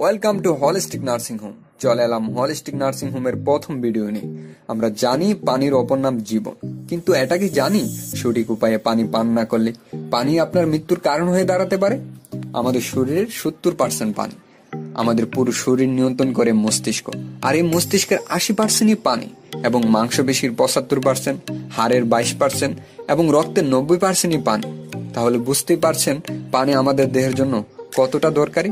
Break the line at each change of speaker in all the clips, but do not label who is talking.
Welcome to holistic nursing home. চলে এলাম holistic nursing হোমের প্রথম ভিডিও নিয়ে। আমরা জানি পানির অপর নাম জীবন, কিন্তু এটা কি জানি সঠিক উপায়ে পানি পান না করলে পানি আপনার মৃত্যুর কারণ হয়ে দাঁড়াতে পারে। আমাদের শরীরের 70% পানি। আমাদের পুরো শরীর নিয়ন্ত্রণ করে মস্তিষ্ক, আর এই মস্তিষ্কের 80%ই পানি, এবং মাংসপেশির 75%, হাড়ের 22% এবং রক্তের 90%ই পানি। তাহলে বুঝতেই পারছেন পানি আমাদের দেহের জন্য কতটা দরকারি।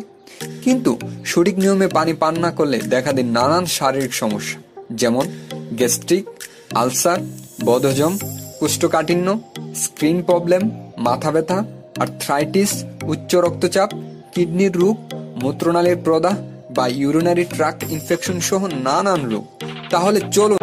কিন্তু সঠিক নিয়মে পানি পান না করলে দেখা দেয় নানান শারীরিক সমস্যা, যেমন গ্যাস্ট্রিক, আলসার, বদহজম, কোষ্ঠকাঠিন্য, স্কিন প্রবলেম, মাথা ব্যথা, আর্থ্রাইটিস, উচ্চ রক্তচাপ, কিডনির রোগ, মূত্রনালীর প্রদাহ বা ইউরিনারি ট্র্যাক্ট ইনফেকশন সহ নানান রোগ। তাহলে চলো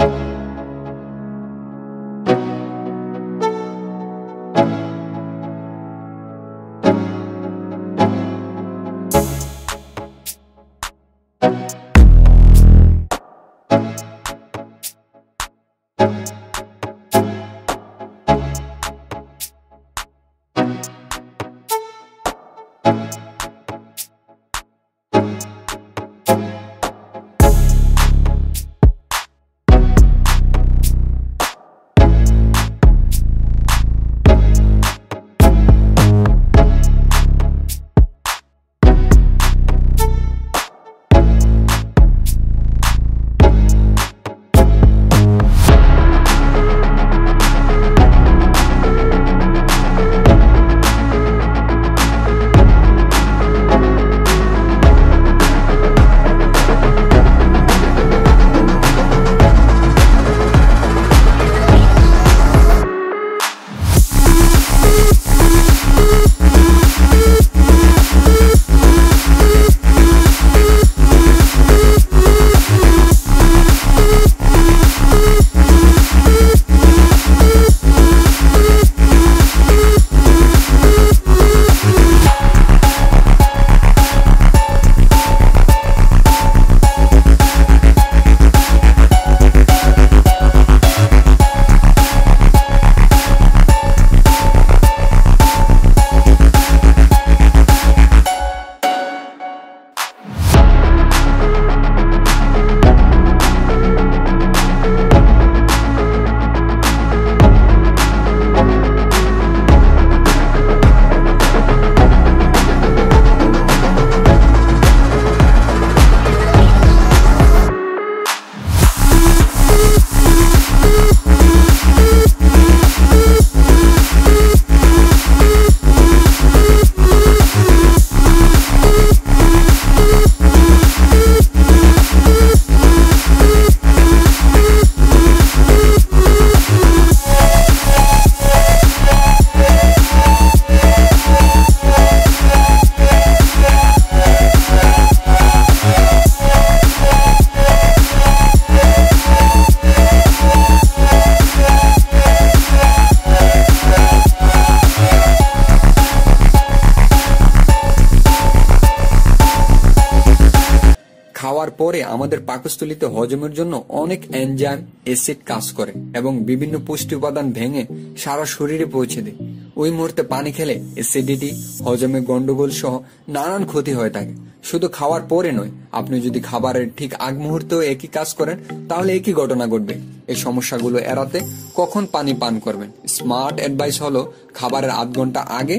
খাওয়ার পরে আমাদের পাকস্থলীতে হজমের জন্য অনেক এনজাইম, অ্যাসিড কাজ করে এবং বিভিন্ন পুষ্টি উপাদান ভেঙে সারা শরীরে পৌঁছে দেয়। ওই মুহূর্তে পানি খেলে অ্যাসিডিটি, হজমে গন্ডগোল সহ নানান ক্ষতি হয়ে থাকে। শুধু খাওয়ার পরে নয়, আপনি যদি খাবারের ঠিক আগ মুহূর্তেও একই কাজ করেন তাহলে একই ঘটনা ঘটবে। এই সমস্যাগুলো এড়াতে কখন পানি পান করবেন? স্মার্ট অ্যাডভাইস হলো খাবারের আধ ঘন্টা আগে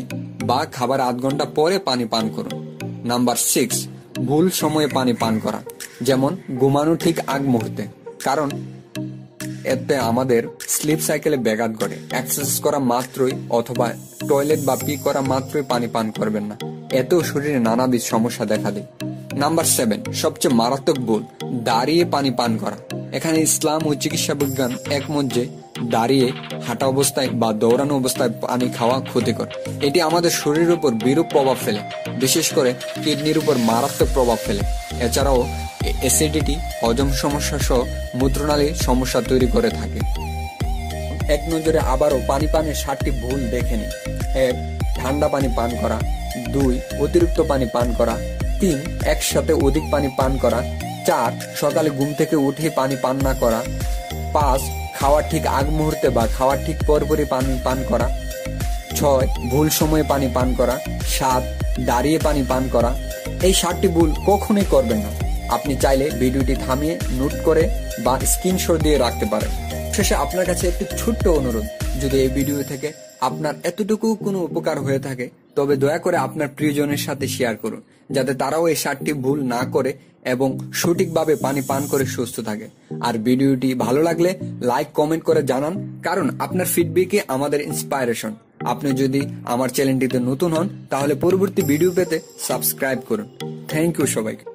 বা খাবারের আধ ঘন্টা পরে পানি পান করুন। নাম্বার 6, ভুল সময়ে পানি পান করা, যেমন ঘুমানো ঠিক আগ মুহূর্তে, কারণ এতে আমাদের স্লিপ সাইকেলে ব্যাঘাত ঘটে। এক্সারসাইজ করা মাত্রই অথবা টয়লেট বা পি করা মাত্রই পানি পান করবেন না, এতেও শরীরে নানাবিধ সমস্যা দেখা দেয়। নাম্বার 7, সবচেয়ে মারাত্মক ভুল, দাঁড়িয়ে পানি পান করা। এখানে ইসলাম ও চিকিৎসা বিজ্ঞান একমত যে দাঁড়িয়ে হাঁটা অবস্থায় বা দৌড়ানো অবস্থায় পানি খাওয়া ক্ষতিকর। এটি আমাদের শরীরের উপর বিরূপ প্রভাব ফেলে, বিশেষ করে কিডনির উপর মারাত্মক প্রভাব ফেলে। এছাড়াও অ্যাসিডিটি, হজম সমস্যা সহ মূত্রনালীর সমস্যা তৈরি করে থাকে। এক নজরে আবারও পানি পানের 7টি ভুল দেখে নিন। 1, ঠান্ডা পানি পান করা। 2, অতিরিক্ত পানি পান করা। 3, একসাথে অধিক পানি পান করা। 4, সকালে ঘুম থেকে উঠে পানি পান না করা। 5, খাওয়ার ঠিক আগ মুহূর্তে বা খাওয়ার ঠিক পরপরই পানি পান করা। 6, ভুল সময়ে পানি পান করা। 7, দাঁড়িয়ে পানি পান করা। এই 7টি ভুল কখনোই করবেন না। আপনি চাইলে ভিডিওটি থামিয়ে নোট করে বা স্ক্রিনশট দিয়ে রাখতে পারেন। শেষে আপনার কাছে একটি ছোট্ট অনুরোধ, যদি এই ভিডিও থেকে আপনার এতটুকু কোনো উপকার হয়ে থাকে তবে দয়া করে আপনার প্রিয়জনের সাথে শেয়ার করুন, যাতে তারাও এই 7টি ভুল না করে এবং সঠিকভাবে পানি পান করে সুস্থ থাকে। আর ভিডিওটি ভালো লাগলে লাইক কমেন্ট করে জানান, কারণ আপনার ফিডব্যাকই আমাদের ইন্সপাইরেশন। আপনি যদি আমার চ্যানেলটিতে নতুন হন তাহলে পরবর্তী ভিডিও পেতে সাবস্ক্রাইব করুন। থ্যাংক ইউ সবাইকে।